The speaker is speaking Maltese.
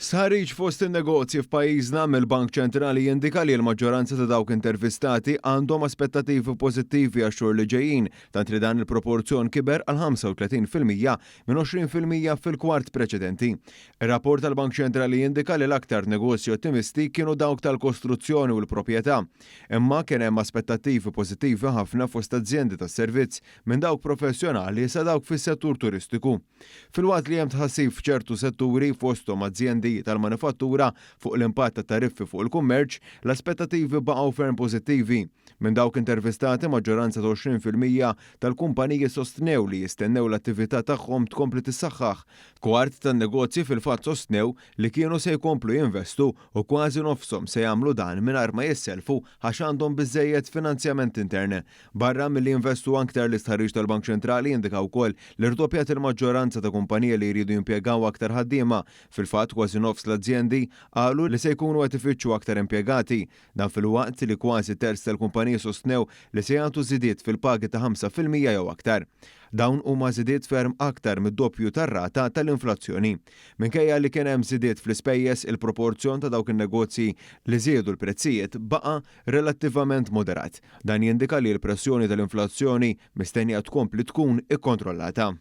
Sħariġ fost in-negozji f'pajjiżna mill-Bank Ċentrali jindika li l-maġġoranza ta' dawk intervistati għandhom aspettattivi pożittivi għax-xhur li ġejjin, tant li dan il-proporzjon kiber għal 35% minn 20% fil-kwart preċedenti. Ir-rapport tal-Bank Ċentrali jindika li l-aktar negozji ottimisti kienu dawk tal-kostruzzjoni u l-proprjetà, imma kien hemm aspettattivi pożittivi ħafna fost azzjendi tas-servizz minn dawk professjonali sa dawk fis-settur turistiku. Filwaqt li hemm tħassib f'ċertu setturi fosthom azzjendi tal-manifattura fuq l-impatt tat tariffi fuq il-kummerċ, l-aspettattivi baqgħu ferm pożittivi. Minn dawk intervistati maġġoranza ta' 20% tal-kumpaniji sostnew li jistennew l-attività tagħhom tkompli tissaħħaħ. Kwart tan-negozji fil-fatt sostnew li kienu se jkomplu jinvestu u kważi nofshom se jagħmlu dan mingħajr ma jisselfu għax għandhom biżżejjed finanzjament intern. Barra milli jinvestu aktar l-istħarriġ tal-Bank Ċentrali jindika wkoll li rdoppjat il-maġġoranza ta' kumpaniji li jridu jimpjegaw aktar ħaddiema. Fil-fatt kważi nofs l-azzjendi qalu li se jkunu qed ifittxu aktar impjegati. Dan fil-waqt li kważi terz tal-kumpaniji sostnew li se jagħtu żidiet fil-pagi ta' 5% jew aktar. Dawn huma żidiet ferm aktar mid-doppju tar-rata tal-inflazzjoni. Minkejja li kien hemm żidiet fl-ispejjeż, il-proporzjon ta' dawk in-negozji li żiedu l-prezzijiet baqa' relattivament moderat. Dan jindika li l-pressjoni tal-inflazzjoni mistennija tkompli tkun ikkontrollata.